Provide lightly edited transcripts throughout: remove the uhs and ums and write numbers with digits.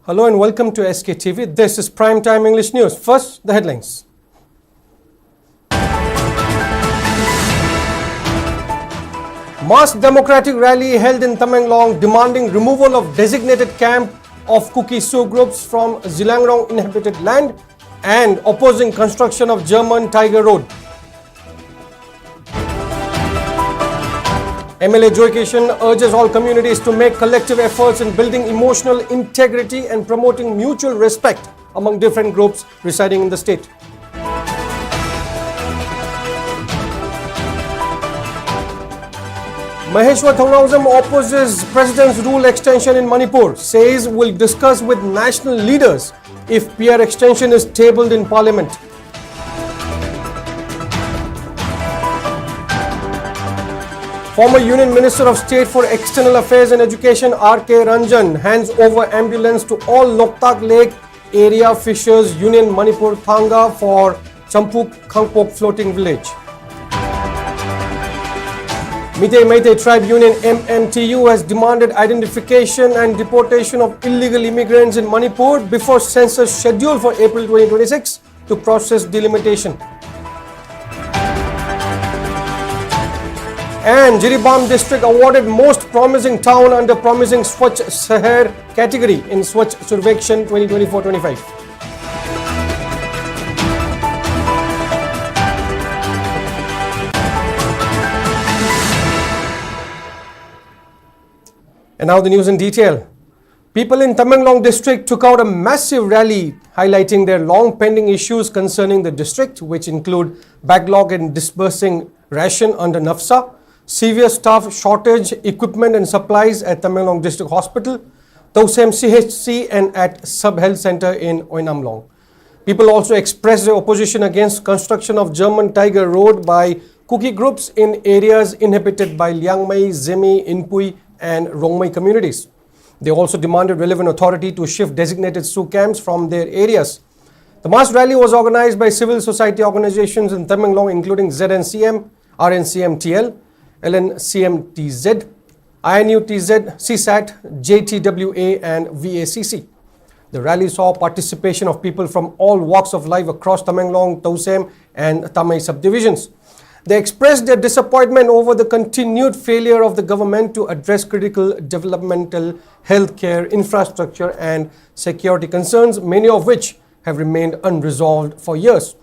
Hello and welcome to SKTV. This is Primetime English News. First, the headlines. Mass democratic rally held in Tamenglong demanding removal of designated camp of Kuki Sioux groups from Zilangrong inhabited land and opposing construction of German Tiger Road. MLA Joy Kishan urges all communities to make collective efforts in building emotional integrity and promoting mutual respect among different groups residing in the state. Maheshwar Thongnausam opposes President's rule extension in Manipur, says will discuss with national leaders if PR extension is tabled in Parliament. Former Union Minister of State for External Affairs and Education R.K. Ranjan hands over ambulance to all Loktak Lake area fishers Union Manipur Thanga for Champuk Khangpok floating village. Meitei Tribe Union MMTU has demanded identification and deportation of illegal immigrants in Manipur before census scheduled for April 2026 to process delimitation. And Jiribam district awarded most promising town under promising Swachh Shahar category in Swachh Survekshan 2024-25. And now the news in detail. People in Tamenglong district took out a massive rally highlighting their long pending issues concerning the district, which include backlog in disbursing ration under NAFSA, severe staff shortage, equipment and supplies at Tamenglong District Hospital, Tausem CHC and at Sub Health Center in Oinamlong. People also expressed their opposition against construction of German Tiger Road by Kuki groups in areas inhabited by Liangmei, Zemi, Inpui and Rongmei communities. They also demanded relevant authority to shift designated Sioux camps from their areas. The mass rally was organized by civil society organizations in Tamenglong including ZNCM, RNCM-TL, LNCM-TZ, INU-TZ, CSAT, JTWA and VACC. The rally saw participation of people from all walks of life across Tamenglong, Tausem and Tamai subdivisions. They expressed their disappointment over the continued failure of the government to address critical developmental, healthcare, infrastructure and security concerns, many of which have remained unresolved for years.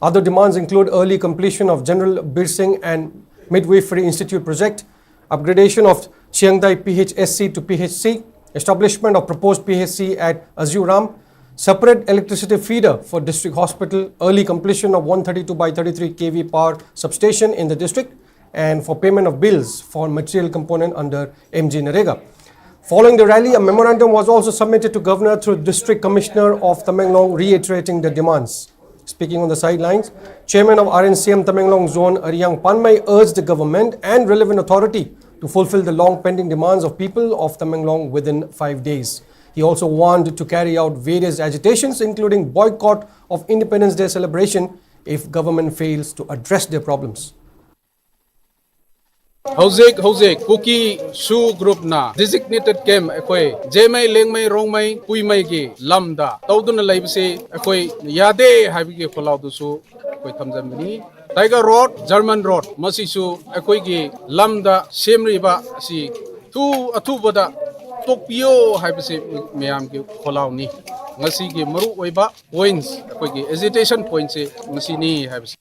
Other demands include early completion of General Birsing and Midwifery Institute project, upgradation of Chiangdai PHSC to PHC, establishment of proposed PHC at Azuram, separate electricity feeder for district hospital, early completion of 132 by 33 kV power substation in the district, and for payment of bills for material component under MG Narega. Following the rally, a memorandum was also submitted to Governor through District Commissioner of Tamenglong reiterating the demands. Speaking on the sidelines, Chairman of RNCM Tamenglong Zone Ariang Panmai urged the government and relevant authority to fulfill the long pending demands of people of Tamenglong within 5 days. He also warned to carry out various agitations including boycott of Independence Day celebration if government fails to address their problems. Hojek Kuki Sioux group na designated camp ekoi Jemai Lengmai Rongmai Puimai gi lamda tawduna laibse ekoi yade habi gi kholau du su ekoi thamjamni Tiger Road German Road masi su ekoi gi lamda semriba si tu athubada tokpio haibse meyam gi kholau ni ngasi gi maru oiba points ekoi gi agitation points se ngasi ni haibse.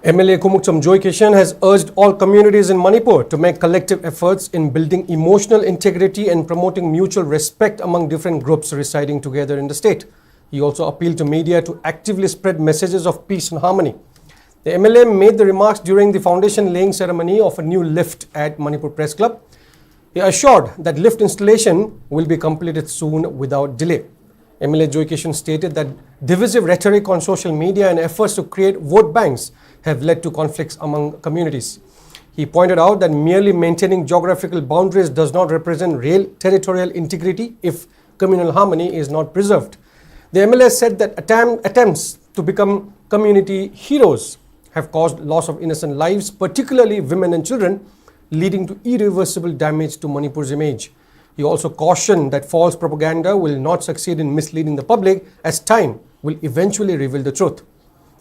MLA Kumukcham Joy Kishan has urged all communities in Manipur to make collective efforts in building emotional integrity and promoting mutual respect among different groups residing together in the state. He also appealed to media to actively spread messages of peace and harmony. The MLA made the remarks during the foundation laying ceremony of a new lift at Manipur Press Club. He assured that lift installation will be completed soon without delay. MLA Joy Kishan stated that divisive rhetoric on social media and efforts to create vote banks have led to conflicts among communities. He pointed out that merely maintaining geographical boundaries does not represent real territorial integrity if communal harmony is not preserved. The MLA said that attempts to become community heroes have caused loss of innocent lives, particularly women and children, leading to irreversible damage to Manipur's image. He also cautioned that false propaganda will not succeed in misleading the public, as time will eventually reveal the truth.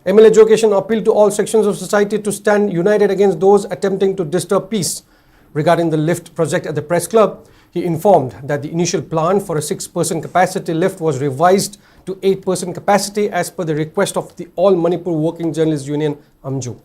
MLA Jokeshan appealed to all sections of society to stand united against those attempting to disturb peace. Regarding the lift project at the press club, he informed that the initial plan for a 6-person capacity lift was revised to 8-person capacity as per the request of the All Manipur Working Journalists Union, AMJU.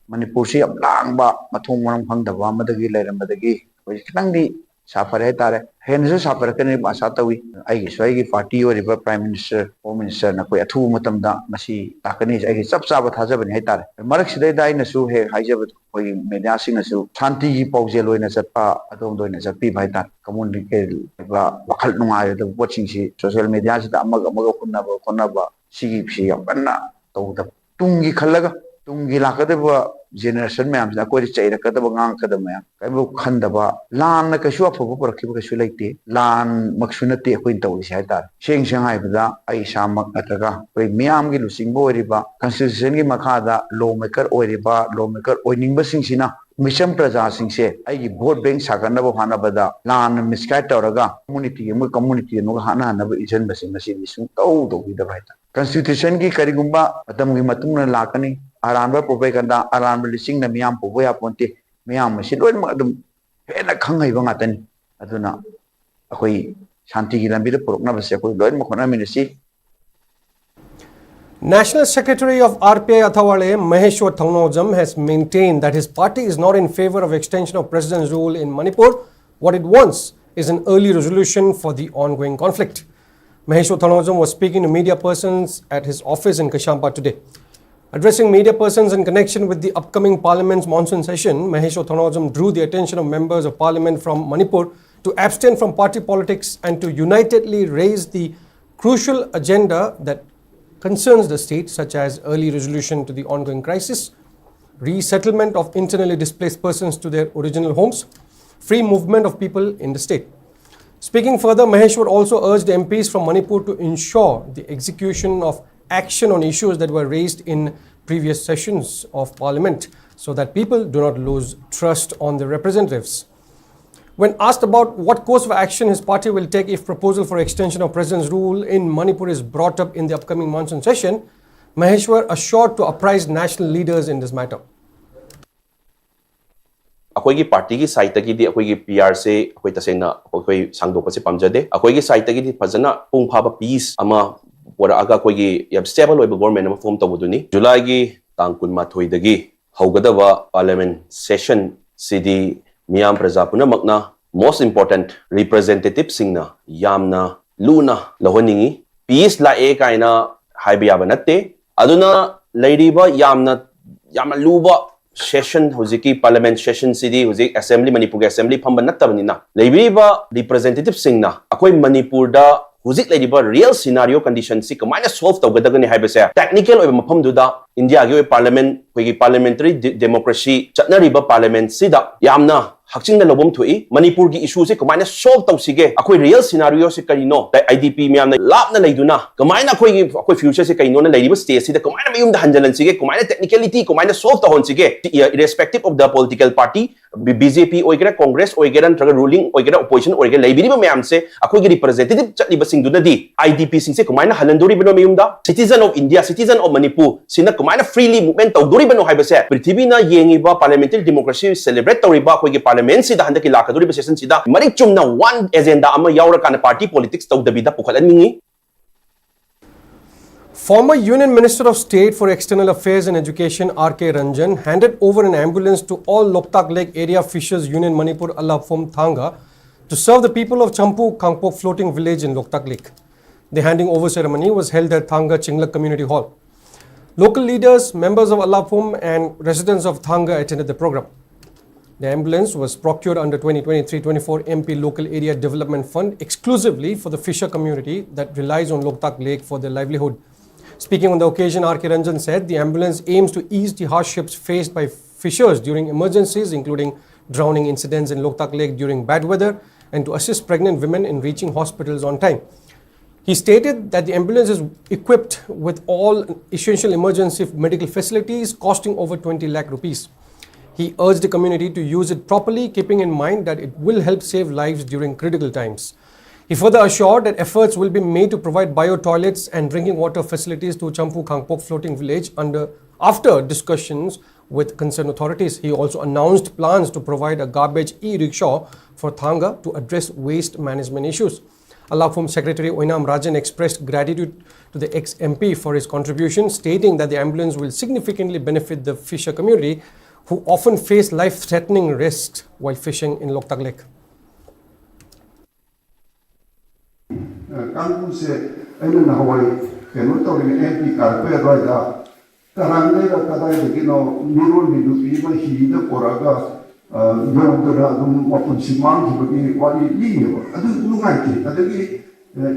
Manipur si lang ba mathong manang phangdaba madagi lairambadagi hoi kitangdi safare tare hensu safare kani asa tawi ai gi swai gi party oriba prime minister home minister na koi athu matamda masi takani ai gi chap chaba thajabani hai tare marak sidai dai na su he haijaba koi media sing na su shanti gi pauje loina chatpa adom doina chatpi bhai tar community ba wakhal nungai da watching si social media sida amaga khunna ba sigi phi yapanna tawda tungi khallaga tungi lakadaba generation ma'am से कोई चाहिए कदम गांग कदम ma'am कहीं वो खंडबा लान न कशु अफबो परखि कशु लेते लान मक्सुनते कोई तौली से तार शेंग शेंग हाइबदा आई शामक नतगा कोई मियाम गी लुसिंगबो ओरिबा कॉन्स्टिट्यूशन गी मखादा लॉ मेकर ओइनिंग बसिंगसिना मिशन प्रजा सिंगसे आई वोट बैंक सागनबो हानाबदा लान मिसगाइड तौरगा कम्युनिटी नो हाना हानबो इजन बसिंग मसी सुं तौ दोगिदा भाइता कॉन्स्टिट्यूशन की करिगुंबा मतम गी मतुंग लाकनी aranba propaganda aranba lising na miyam pobo ya ponte miyam si loin ma dum hena khangai ba ngatani aduna akoi shanti gi lambi de porokna ba se akoi loin ma khona minisi. National Secretary of RPI Athawale Maheshwar Thangnojam has maintained that his party is not in favor of extension of president's rule in Manipur. What it wants is an early resolution for the ongoing conflict. Maheshwar Thangnojam was speaking to media persons at his office in Kashampa today. Addressing media persons in connection with the upcoming Parliament's monsoon session, Maheshwar Thangnojam drew the attention of members of Parliament from Manipur to abstain from party politics and to unitedly raise the crucial agenda that concerns the state, such as early resolution to the ongoing crisis, resettlement of internally displaced persons to their original homes, free movement of people in the state. Speaking further, Maheshwar also urged MPs from Manipur to ensure the execution of action on issues that were raised in previous sessions of Parliament so that people do not lose trust on their representatives. When asked about what course of action his party will take if proposal for extension of president's rule in Manipur is brought up in the upcoming monsoon session, Maheshwar assured to apprise national leaders in this matter. अखोई party की side की अखोई PR से अखोई तसेंगना अखोई सांगदोपसे पामजदे अखोई side की फजना पुंग फाबा piece अमा वरागा कोई यब स्टेबल ओइब गवर्नमेंट अमा फॉर्म तबुदुनी जुलाई की तांग कुनमाथोई दगी हौगदबा पार्लियामेंट सेशन सिदी मियाम प्रजा पुनमकना मोस्ट इंपोर्टेंट रिप्रेजेंटेटिव सिंगना यामना लूना लहोनिंगी पीस लाए काइना हाइबियाबा नत्ते अदुना लैरिबा यामना लूबा सेशन हुजिकी पार्लियामेंट सेशन सिदी हुजिक असेंबली मणिपुर असेंबली फंबा नत्तबनिना लैबिबा रिप्रेजेंटेटिव सिंगना अखोई मणिपुर दा हुजिक लैरिबा रियल सिनारियो कंडीशन सि कमाइना सॉल्व तौगदगने हाइबसे टेक्निकल ओइबा मफमदुदा इंडिया गे पार्लियामेंट कोई पार्लियामेंटरी डेमोक्रेसी चटनरिबा पार्लियामेंट सिदा यामना हक्चिंग लबम थुई मणिपुर की इशू से कमाइना सॉल्व तौसिगे अखोई रियल सिनारियो से करिनो आईडीपी म्याम लापना लैदुना कमाइना अखोई फ्यूचर से करिनो लैरिबा स्टेज सिदा कमाइना मयुम दा हंजलनसिगे कमाइना टेक्निकलिटी कमाइना सॉल्व तौहनसिगे irrespective of the political party BJP ओइगेरा कांग्रेस ओइगेरा नत्रगा रूलिंग ओइगेरा ओपोजिशन ओइगेरा लैबिरिबा म्याम से अखोई गी रिप्रेजेंटेटिव चटलिबा सिंगदुनदी आईडीपी सिंग से कमाइना हलंदोरिबनो मयुमदा citizen of India citizen of Manipur सिना कमाइना फ्रीली मूवमेंट तौदोरिबनो हाइबसे पृथ्वीना येंगिबा पार्लियामेंटरी डेमोक्रेसी सेलिब्रेट तौरिबा अखोई पार्लियामेंट सिदा हंदकी लाखदोरिबा सेशन सिदा मरिक चुमना वन एजेंडा अमा यावरकाना पार्टी पॉलिटिक्स तौदबिदा पुखलनिंगी. Former Union Minister of State for External Affairs and Education R.K. Ranjan handed over an ambulance to all Loktak Lake Area Fishers Union Manipur Allapphum Thanga to serve the people of Champu Kangpok floating village in Loktak Lake. The handing over ceremony was held at Thanga Chinglak Community Hall. Local leaders, members of Allapphum and residents of Thanga attended the program. The ambulance was procured under 2023-24 MP Local Area Development Fund exclusively for the fisher community that relies on Loktak Lake for their livelihood. Speaking on the occasion, R.K. Ranjan said the ambulance aims to ease the hardships faced by fishers during emergencies, including drowning incidents in Loktak Lake during bad weather, and to assist pregnant women in reaching hospitals on time. He stated that the ambulance is equipped with all essential emergency medical facilities costing over 20 lakh rupees. He urged the community to use it properly, keeping in mind that it will help save lives during critical times. He further assured that efforts will be made to provide bio-toilets and drinking water facilities to Champu Khangpok floating village after discussions with concerned authorities. He also announced plans to provide a garbage e-rickshaw for Thanga to address waste management issues. Alakphum Secretary Oinam Rajan expressed gratitude to the ex-MP for his contribution, stating that the ambulance will significantly benefit the fisher community who often face life-threatening risks while fishing in Loktak Lake. Kampuse ayun na Hawaii kenu tawin MP karpe roida karangay ra kaday digino mirul bidupi ba hida koraga yongdara dum mapunsimang hibagi wali liyo adu lungai adagi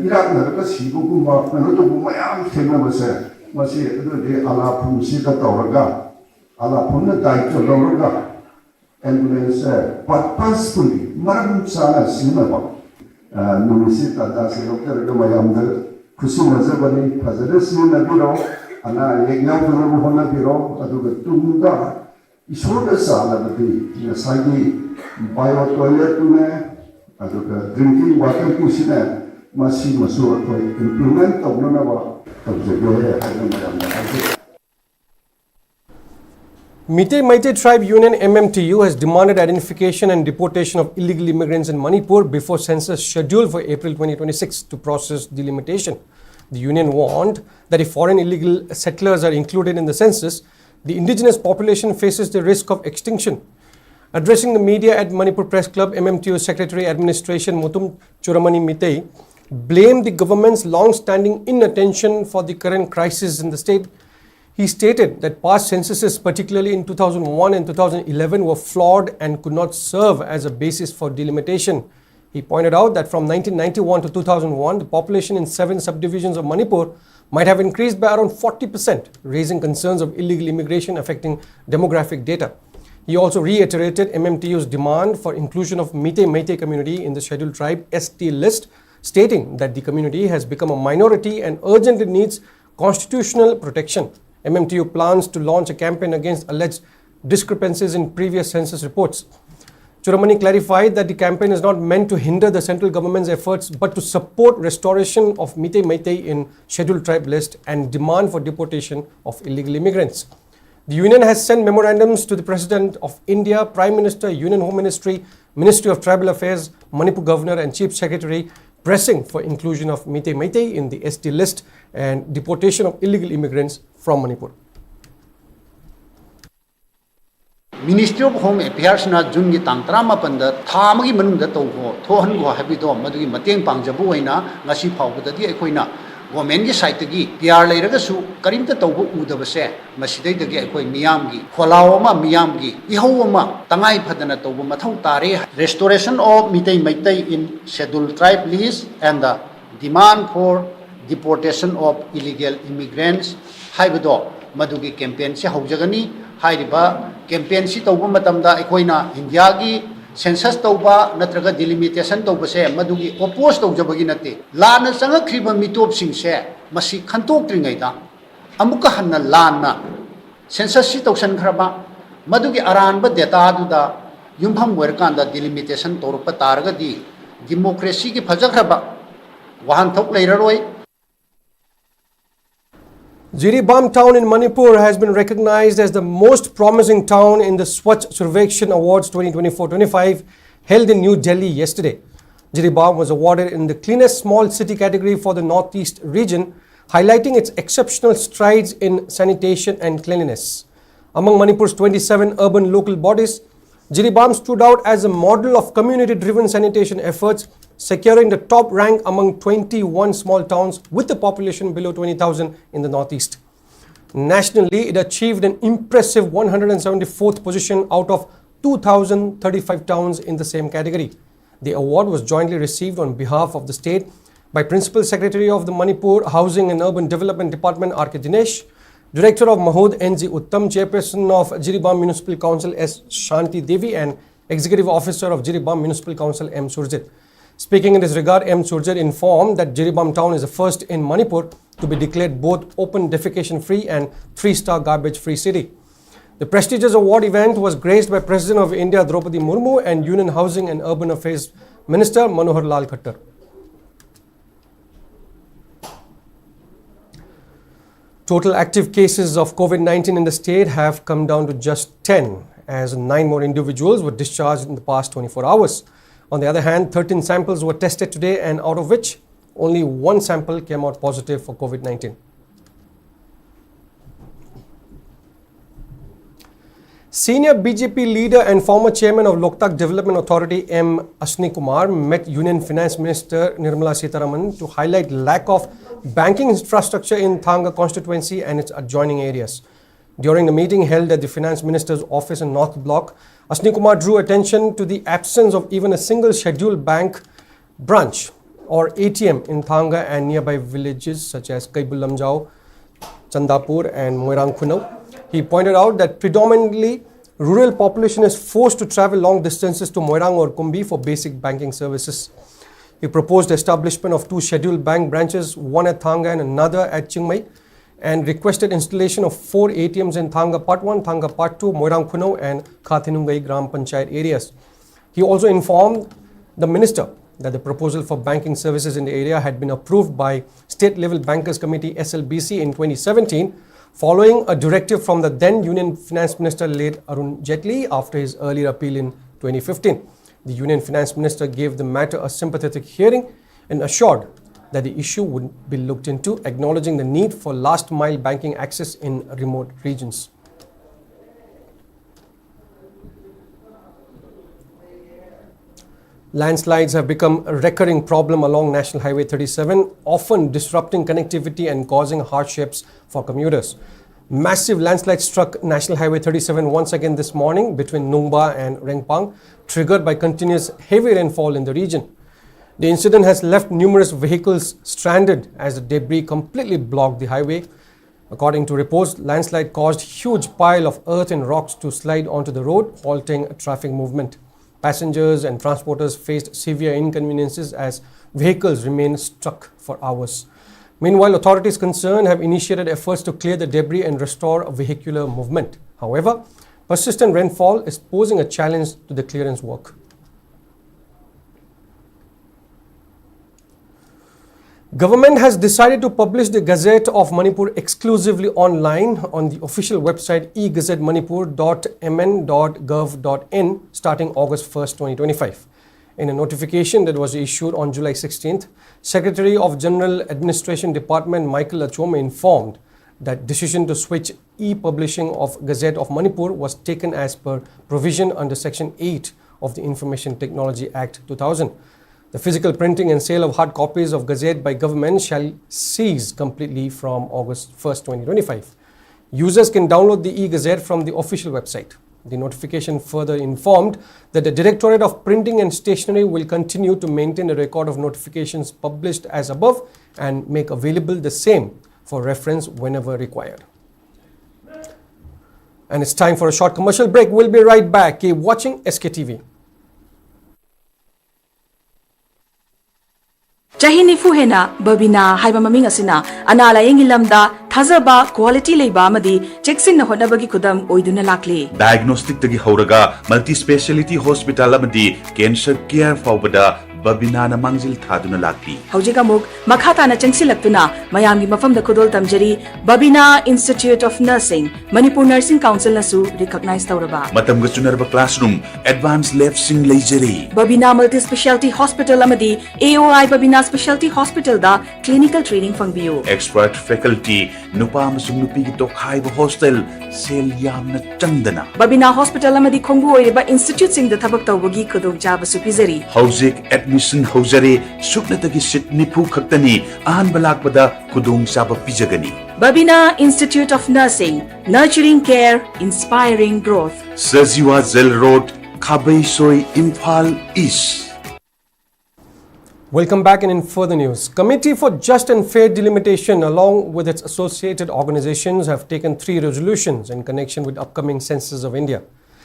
irak na ka sibu kuma kenu to mayam thena base masi adu de ala phumsi ka tawraga ala phunna dai to lawraga ambulance purposefully maram sala sinaba Nulisip tata sektor kemayamda kusuma zabani fazares na biro ana yegna biro hona biro aduga tumda isoda sala bati sagi bio toilet tune aduga drinking water kusina masi masu ko implement tawna ba tabjege hayamayamda Meitei Meitei Tribe Union MMTU has demanded identification and deportation of illegal immigrants in Manipur before census scheduled for April 2026 to process delimitation. The union warned that if foreign illegal settlers are included in the census, the indigenous population faces the risk of extinction. Addressing the media at Manipur Press Club, MMTU Secretary Administration Mutum Churamani Meitei blamed the government's long-standing inattention for the current crisis in the state. He stated that past censuses, particularly in 2001 and 2011, were flawed and could not serve as a basis for delimitation. He pointed out that from 1991 to 2001, the population in 7 subdivisions of Manipur might have increased by around 40%, raising concerns of illegal immigration affecting demographic data. He also reiterated MMTU's demand for inclusion of Meitei Meitei community in the scheduled tribe ST list, stating that the community has become a minority and urgently needs constitutional protection. MMTU plans to launch a campaign against alleged discrepancies in previous census reports. Churamani clarified that the campaign is not meant to hinder the central government's efforts but to support restoration of Meitei Meitei in scheduled tribe list and demand for deportation of illegal immigrants. The union has sent memorandums to the President of India, Prime Minister, Union Home Ministry, Ministry of Tribal Affairs, Manipur Governor and Chief Secretary, pressing for inclusion of Meitei Meitei in the ST list and deportation of illegal immigrants from Manipur. Ministry of Home Affairs na June gi tang 18 da tha amagi manungda tawgo thohan go habido madugi mateng pangjabu oina ngasi phawbadadi ekoina government gi site gi PR leiraga su karimta tawbo udabase masidai dagi ekoi miyam gi kholaw ma miyam gi ihau ma tangai phadana tawbo mathau tare restoration of Meitei Meitei in scheduled tribe list and the demand for deportation of illegal immigrants haibado madugi campaign se haujagani hairiba campaign si tawba matamda ekoina India gi census tawba natraga delimitation tawba se madugi oppose tawjabagi nate lana changa khriba mitop sing se masi khantok tringai da amuka hanna lana census si tawsan khraba madugi aranba data du da yumpham werkanda delimitation torpa targa di democracy gi phajakraba wahan thok leiraroi. Jiribam town in Manipur has been recognized as the most promising town in the Swachh Survekshan Awards 2024-25 held in New Delhi yesterday. Jiribam was awarded in the cleanest small city category for the Northeast region, highlighting its exceptional strides in sanitation and cleanliness. Among Manipur's 27 urban local bodies, Jiribam stood out as a model of community-driven sanitation efforts, securing the top rank among 21 small towns with a population below 20,000 in the Northeast. Nationally, it achieved an impressive 174th position out of 2,035 towns in the same category. The award was jointly received on behalf of the state by Principal Secretary of the Manipur Housing and Urban Development Department R.K. Dinesh, Director of Mahud N.G. Uttam, Chairperson of Jiribam Municipal Council S. Shanti Devi and Executive Officer of Jiribam Municipal Council M. Surjit. Speaking in this regard, M. Surjit informed that Jiribam town is the first in Manipur to be declared both open defecation free and 3-star garbage free city. The prestigious award event was graced by President of India Draupadi Murmu and Union Housing and Urban Affairs Minister Manohar Lal Khattar. Total active cases of COVID-19 in the state have come down to just 10, as 9 more individuals were discharged in the past 24 hours. On the other hand, 13 samples were tested today, and out of which only 1 sample came out positive for COVID-19. Senior BJP leader and former chairman of Loktak Development Authority M. Ashwani Kumar met Union Finance Minister Nirmala Sitharaman to highlight lack of banking infrastructure in Thanga constituency and its adjoining areas. During the meeting held at the Finance Minister's office in North Block, Ashwani Kumar drew attention to the absence of even a single scheduled bank branch or ATM in Thanga and nearby villages such as Kaibulamjao, Chandapur and Moirang Khunau. He pointed out that predominantly rural population is forced to travel long distances to Moirang or Kumbi for basic banking services. He proposed the establishment of 2 scheduled bank branches, one at Thanga and another at Chingmai, and requested installation of 4 ATMs in Thanga Part 1, Thanga Part 2, Moirang Khunau and Khathinungai Gram Panchayat areas. He also informed the minister that the proposal for banking services in the area had been approved by State Level Bankers Committee SLBC in 2017, following a directive from the then Union Finance Minister late Arun Jaitley after his earlier appeal in 2015. The Union Finance Minister gave the matter a sympathetic hearing and assured that the issue would be looked into, acknowledging the need for last mile banking access in remote regions. Landslides have become a recurring problem along National Highway 37, often disrupting connectivity and causing hardships for commuters. Massive landslides struck National Highway 37 once again this morning between Nungba and Rengpang, triggered by continuous heavy rainfall in the region. The incident has left numerous vehicles stranded as the debris completely blocked the highway. According to reports, landslide caused huge pile of earth and rocks to slide onto the road, halting traffic movement. Passengers and transporters faced severe inconveniences as vehicles remained stuck for hours. Meanwhile, authorities concerned have initiated efforts to clear the debris and restore vehicular movement. However, persistent rainfall is posing a challenge to the clearance work. Government has decided to publish the Gazette of Manipur exclusively online on the official website egazettemanipur.mn.gov.in starting August 1st, 2025. In a notification that was issued on July 16th, Secretary of General Administration Department Michael Achome informed that decision to switch e-publishing of Gazette of Manipur was taken as per provision under Section 8 of the Information Technology Act 2000. The physical printing and sale of hard copies of Gazette by government shall cease completely from August 1st, 2025. Users can download the e-Gazette from the official website. The notification further informed that the Directorate of Printing and Stationery will continue to maintain a record of notifications published as above and make available the same for reference whenever required. And it's time for a short commercial break. We'll be right back. Keep watching SKTV. Chahi nifu hena babina haiba maming asina anala yengi lamda thazaba quality leiba amadi cheksin na honabagi kudam oiduna lakli diagnostic tagi horaga multi speciality hospital amadi cancer care faubada babina na mangzil thaduna lakli haujiga muk makhata na chengsilaktuna mayamgi mafam da khudol tamjari babina Institute of Nursing Manipur Nursing Council nasu recognize tauraba matam ga chunarba classroom advanced lab sing leijari babina multi specialty hospital amadi AOI babina specialty hospital da clinical training fangbiu expert faculty nupa amasung nupi gi tokhaiba hostel sel yamna changdana babina hospital amadi khongbu oiriba institute sing da thabak tawbagi khudong jaba supizari hauzik admission haujare suknatagi sit nipu khaktani ahan balakpada khudong saba pijagani Babina Institute of Nursing, nurturing care, inspiring growth. Sajiwa Zel Road, Khabai Soi, Imphal East. Welcome back, and in further news, Committee for Just and Fair Delimitation along with its associated organizations have taken 3 resolutions in connection with upcoming Census of India.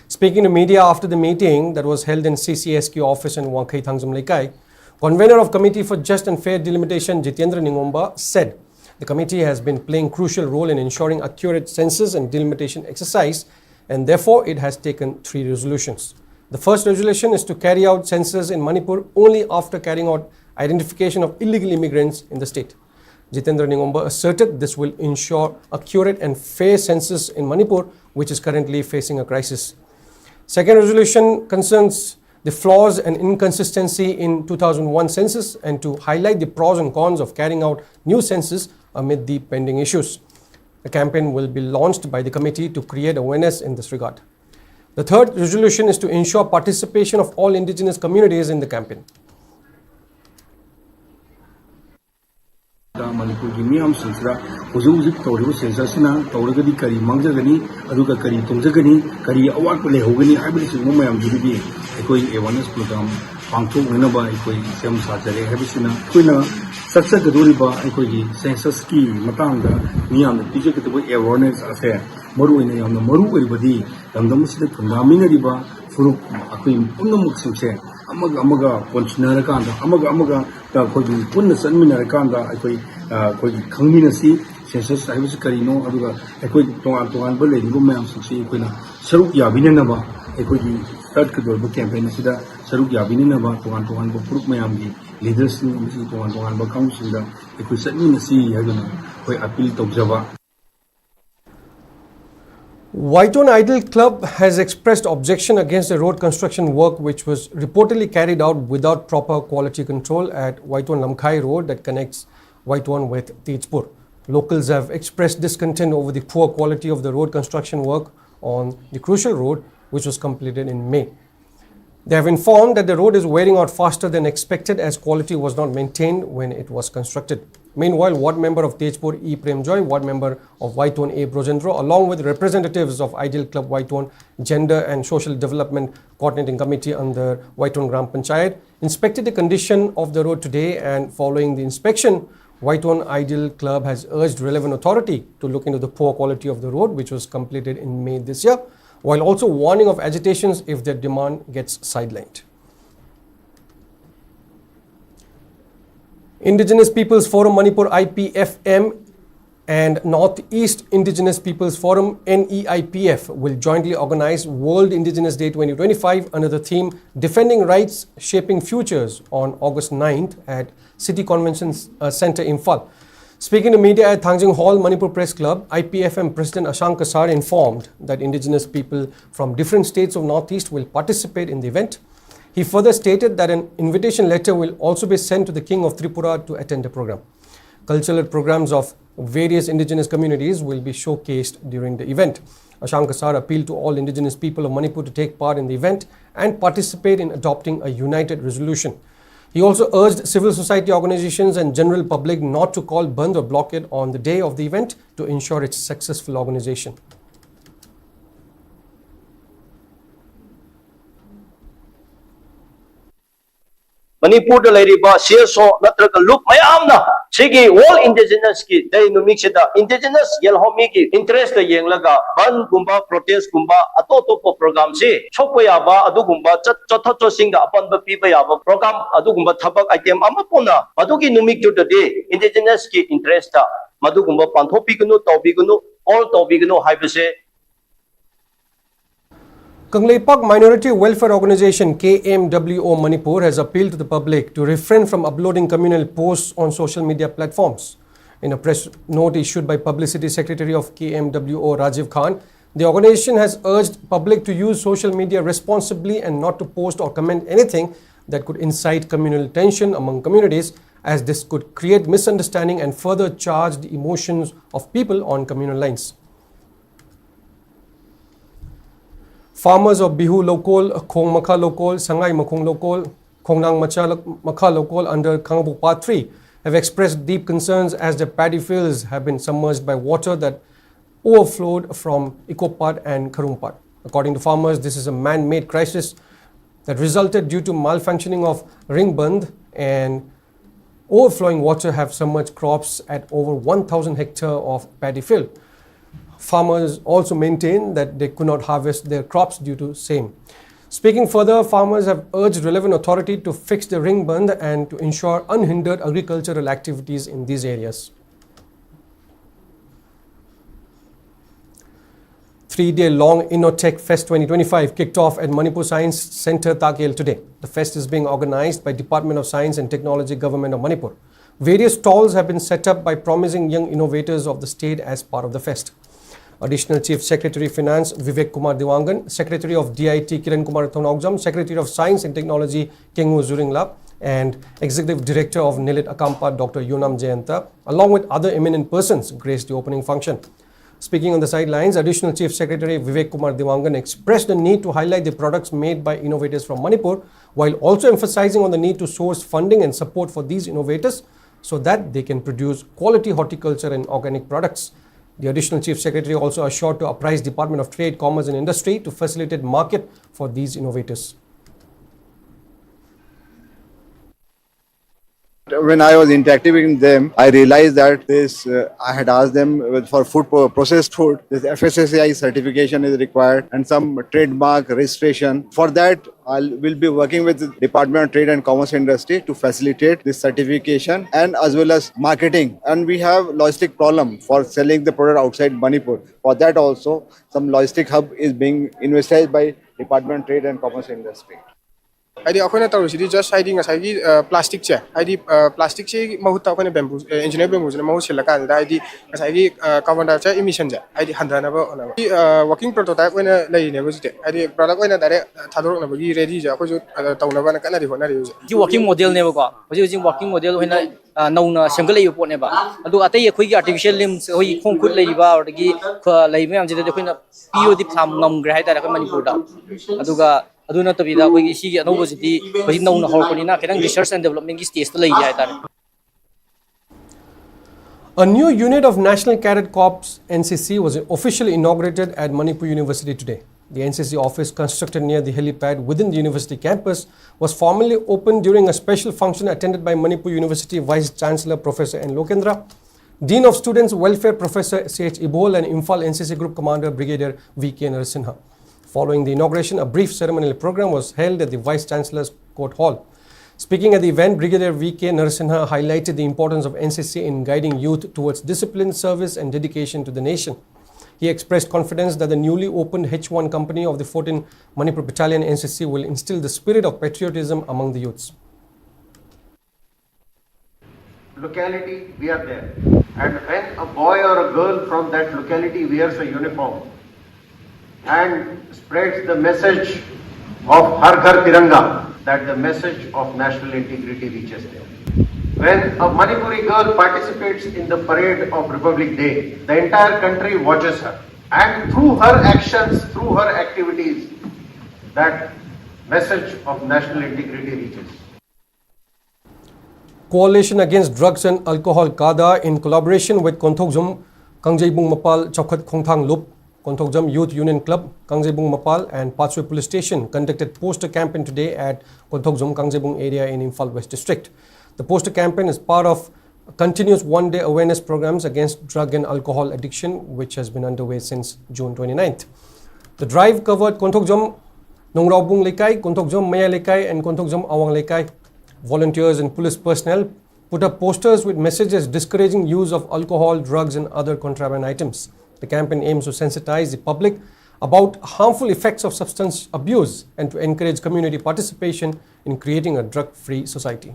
Speaking to media after the meeting that was held in CCSQ office in Wangkai Thangzum Lekai, convener of Committee for Just and Fair Delimitation Jitendra Ningomba said the committee has been playing crucial role in ensuring accurate census and delimitation exercise and therefore it has taken 3 resolutions. The first resolution is to carry out census in Manipur only after carrying out identification of illegal immigrants in the state. Jitendra Ningomba asserted this will ensure accurate and fair census in Manipur, which is currently facing a crisis. Second resolution concerns the flaws and inconsistency in 2001 census and to highlight the pros and cons of carrying out new census amid the pending issues. A campaign will be launched by the committee to create awareness in this regard. The third resolution is to ensure participation of all indigenous communities in the campaign. Manipur ki miyam sinsra huzuk tawribu sensasina tawragadi kari mangjagani aduga kari tungjagani kari awat pale hogani haibri singmo mayam juribi ekoi awareness program pangthok naba ekoi sem sajare habisina koina saksa gadoriba ekoi gi census ki matangda miyam tije kitabu awareness ase maru ina yamna maru oribadi damdam sida thundamina riba furup akoi punnamuk singse amaga ponchina kanda amaga ta khoi punna sanmina kanda akoi khoi khangmina si census haibis karino aduga akoi tongan bale ribo mayam singse koina saruk yabina naba akoi gi start kador bu campaign sida saruk yabina naba tongan bu furup mayam gi leaders ni misi tongan ba council da akoi sanmina si hagana koi appeal tawjaba. Whiteone Idol Club has expressed objection against the road construction work which was reportedly carried out without proper quality control at Whiteone Lamkhai Road that connects Whiteone with Tejpur. Locals have expressed discontent over the poor quality of the road construction work on the crucial road which was completed in May. They have informed that the road is wearing out faster than expected as quality was not maintained when it was constructed. Meanwhile, Ward Member of Tejpur E. Premjoy, Ward Member of Whiteone A. Brojendra, along with representatives of Ideal Club Whiteone Gender and Social Development Coordinating Committee under Whiteone Gram Panchayat, inspected the condition of the road today, and following the inspection, Whiteone Ideal Club has urged relevant authority to look into the poor quality of the road which was completed in May this year, while also warning of agitations if their demand gets sidelined. Indigenous Peoples Forum Manipur IPFM and Northeast Indigenous Peoples Forum NEIPF will jointly organize World Indigenous Day 2025 under the theme Defending Rights, Shaping Futures on August 9th at City Convention Centre, Imphal. Speaking to media at Thangjing Hall, Manipur Press Club, IPFM President Ashank Kasar informed that indigenous people from different states of Northeast will participate in the event. He further stated that an invitation letter will also be sent to the King of Tripura to attend the program. Cultural programs of various indigenous communities will be showcased during the event. Ashank Kasar appealed to all indigenous people of Manipur to take part in the event and participate in adopting a united resolution. He also urged civil society organizations and general public not to call bandh or blockade on the day of the event to ensure its successful organization. Manipur da lairiba CSO natraga look mayamna sigi all indigenous ki day numik sida indigenous yelhomi ki interest da yenglaga ban gumba protest gumba ato program si chokpa ba adu gumba chatha singa apan ba pi ba ba program adu gumba thabak item amapona adu ki numik tu de indigenous ki interest da madu gumba panthopi gunu tobi gunu all tobi gunu haibase. Kangleipak Minority Welfare Organization KMWO Manipur has appealed to the public to refrain from uploading communal posts on social media platforms. In a press note issued by Publicity Secretary of KMWO Rajiv Khan, the organization has urged public to use social media responsibly and not to post or comment anything that could incite communal tension among communities, as this could create misunderstanding and further charge the emotions of people on communal lines. Farmers of Bihu Lokol, Khong Makha Lokol, Sangai Makhong Lokol, Khongnang Makha Lokol under Kangbu Part 3 have expressed deep concerns as their paddy fields have been submerged by water that overflowed from Ikopat and Karumpat. According to farmers, this is a man-made crisis that resulted due to malfunctioning of ring bandh, and overflowing water have submerged crops at over 1,000 hectares of paddy field. Farmers also maintain that they could not harvest their crops due to same. Speaking further, farmers have urged relevant authority to fix the ring bandh and to ensure unhindered agricultural activities in these areas. 3-day-long InnoTech Fest 2025 kicked off at Manipur Science Centre, Takel today. The fest is being organized by Department of Science and Technology, Government of Manipur. Various stalls have been set up by promising young innovators of the state as part of the fest. Additional Chief Secretary Finance Vivek Kumar Dewangan, Secretary of DIT Kiran Kumar Thonogjam, Secretary of Science and Technology Kengu Zuringla, and Executive Director of Nilit Akampa Dr. Yonam Jayanta, along with other eminent persons, graced the opening function. Speaking on the sidelines, Additional Chief Secretary Vivek Kumar Dewangan expressed the need to highlight the products made by innovators from Manipur, while also emphasizing on the need to source funding and support for these innovators so that they can produce quality horticulture and organic products. The Additional Chief Secretary also assured to apprise Department of Trade, Commerce and Industry to facilitate market for these innovators. When I was interacting with them, I realized that I had asked them for processed food, this FSSAI certification is required and some trademark registration. For that, I will be working with the Department of Trade and Commerce Industry to facilitate this certification and as well as marketing. And we have logistic problem for selling the product outside Manipur. For that also, some logistic hub is being investigated by Department of Trade and Commerce Industry. Adi ako na tawag sidi just hiding asagi plastic che adi plastic che mahut ako na bamboo engineer bamboo na mahut sila kan adi asagi carbon dioxide emission ja adi handa na ba na working prototype ko na lai ne ba jite adi product ko na dare thadorok na ba gi ready ja ko ju taw na ba na kana di hona ri ji working model ne ba ko ji working model hoina nauna semgal lei pot ne ba adu atai khoi gi artificial limbs hoi khong khut lei ba gi lei me am ji de khoina POD tham ngam gra hai ta ka Manipur da aduga aduna tabida koi si gi anobo jiti koi nauna hor koni na kedang research and development gi stage ta lei jai ta. A new unit of National Cadet Corps NCC was officially inaugurated at Manipur University today. The NCC office, constructed near the helipad within the university campus, was formally opened during a special function attended by Manipur University Vice Chancellor Professor N. Lokendra, Dean of Students Welfare Professor C.H. Ibol and Imphal NCC Group Commander Brigadier V.K. Narasimha. Following the inauguration, a brief ceremonial program was held at the Vice Chancellor's Court Hall. Speaking at the event, Brigadier V.K. Narasimha highlighted the importance of NCC in guiding youth towards discipline, service and dedication to the nation. He expressed confidence that the newly opened H1 company of the 14th Manipur Battalion NCC will instill the spirit of patriotism among the youths. Locality, we are there. And when a boy or a girl from that locality wears a uniform and spreads the message of Har Ghar Tiranga, that the message of national integrity reaches there. When a Manipuri girl participates in the parade of Republic Day, the entire country watches her. And through her actions, through her activities, that message of national integrity reaches. Coalition Against Drugs and Alcohol (CADA), in collaboration with Konthokjum, Kangjebung Mapal Chokhat Khongthang Lup, Konthokjam Youth Union Club, Kangjebung Mapal and Patswe Police Station conducted poster campaign today at Konthokjum Kangjebung area in Imphal West District. The poster campaign is part of continuous one-day awareness programs against drug and alcohol addiction, which has been underway since June 29th. The drive covered Konthokjam Nongraubung Lekai, Konthokjam Maya Lekai and Konthokjam Awang Lekai. Volunteers and police personnel put up posters with messages discouraging use of alcohol, drugs and other contraband items. The campaign aims to sensitize the public about harmful effects of substance abuse and to encourage community participation in creating a drug-free society.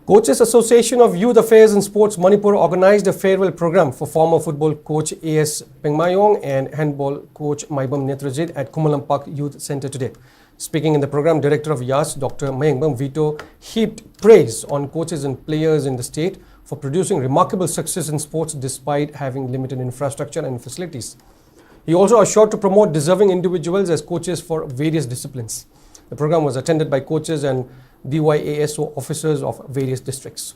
Coaches Association of Youth Affairs and Sports Manipur organized a farewell program for former football coach A.S. Pengmayong and handball coach Maibam Netrajit at Kumalampak Youth Center today. Speaking in the program, Director of YAS, Dr. Mayengbam Vito, heaped praise on coaches and players in the state for producing remarkable success in sports despite having limited infrastructure and facilities. He also assured to promote deserving individuals as coaches for various disciplines. The program was attended by coaches and DYASO officers of various districts.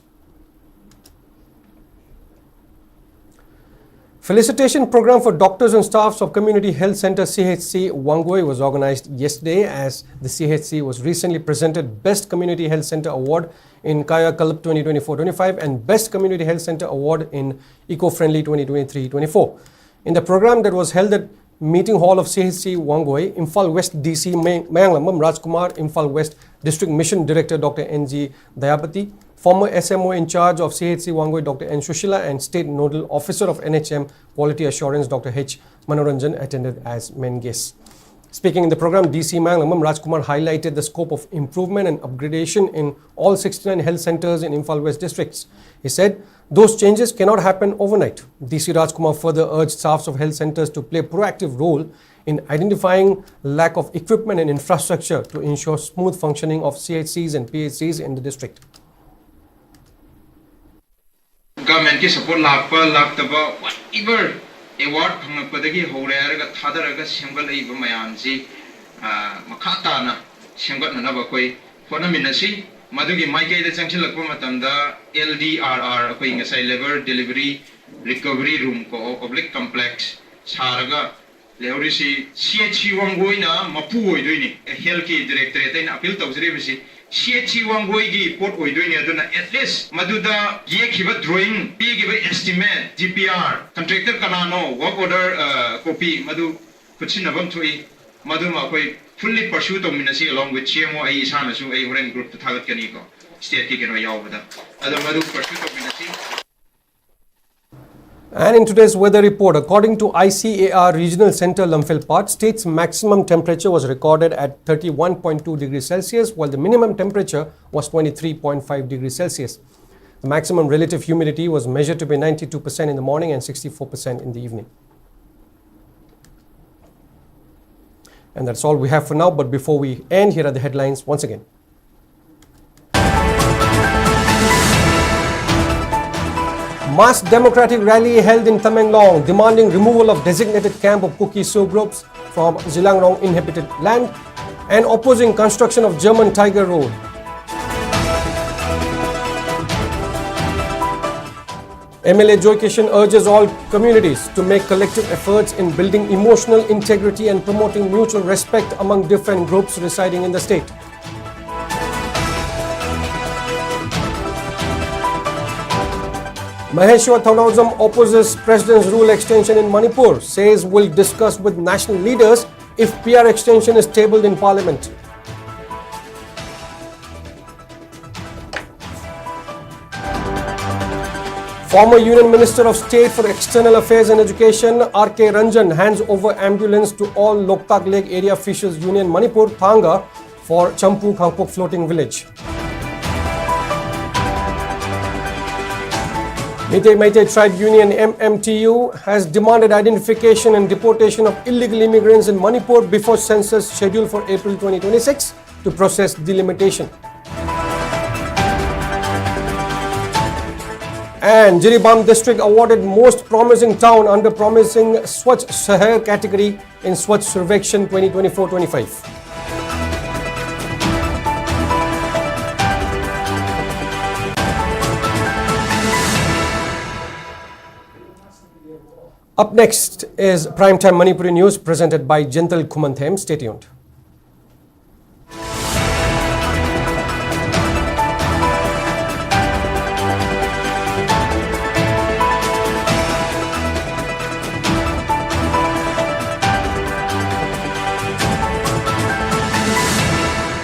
Felicitation program for doctors and staffs of Community Health Center CHC Wangoi was organized yesterday as the CHC was recently presented Best Community Health Center Award in Kaya Kalp 2024-25 and Best Community Health Center Award in Eco-Friendly 2023-24. In the program that was held at Meeting Hall of CHC Wangoi, Imphal West DC Mayanglamam Rajkumar, Imphal West District Mission Director Dr. N.G. Dayapati, former SMO in charge of CHC Wangoi Dr. N. Shushila and State Nodal Officer of NHM Quality Assurance Dr. H. Manoranjan attended as main guests. Speaking in the program, DC Manglangam Rajkumar highlighted the scope of improvement and upgradation in all 69 health centers in Imphal West districts. He said those changes cannot happen overnight. DC Rajkumar further urged staffs of health centers to play a proactive role in identifying lack of equipment and infrastructure to ensure smooth functioning of CHCs and PHCs in the district. Government ki support laktaba whatever award phangpadagi horega thadaraga semgal iba mayamji makata na semgat na ba koi fonaminasi madugi maike de changchilakpa matamda LDRR koi ngasai labor delivery recovery room ko public complex saraga leorisi CHC Wangoi na mapu oidoini health ki directorate in appeal tawjri bisi CHC Wangoi gi port oidoini aduna at least maduda yekiba drawing pigiba estimate GPR contractor kanano work order copy madu kuchinabam thui madu ma koi fully pursue dominasi along with CMO ai isana su ai horen group to thagat kani ko state ki keno yawada adu madu pursue dominasi. And in today's weather report, according to ICAR Regional Center Lumphel Part, state's maximum temperature was recorded at 31.2 degrees Celsius, while the minimum temperature was 23.5 degrees Celsius. The maximum relative humidity was measured to be 92% in the morning and 64% in the evening. And that's all we have for now. But before we end, here are the headlines once again. Mass democratic rally held in Tamenglong demanding removal of designated camp of Kuki Sioux groups from Zilangrong inhabited land and opposing construction of German Tiger Road. MLA Joy Kishan urges all communities to make collective efforts in building emotional integrity and promoting mutual respect among different groups residing in the state. Maheshwar Thanauzam opposes President's rule extension in Manipur, says will discuss with national leaders if PR extension is tabled in Parliament. Former Union Minister of State for External Affairs and Education R.K. Ranjan hands over ambulance to all Loktak Lake Area Fisheries Union Manipur Thanga for Champu Khangpok Floating Village. Meitei Tribe Union MMTU has demanded identification and deportation of illegal immigrants in Manipur before census scheduled for April 2026 to process delimitation. And Jiribam district awarded most promising town under promising Swachh Shahar category in Swachh Survekshan 2024-25. Up next is Primetime Manipuri News presented by Gentle Kumanthem. Stay tuned.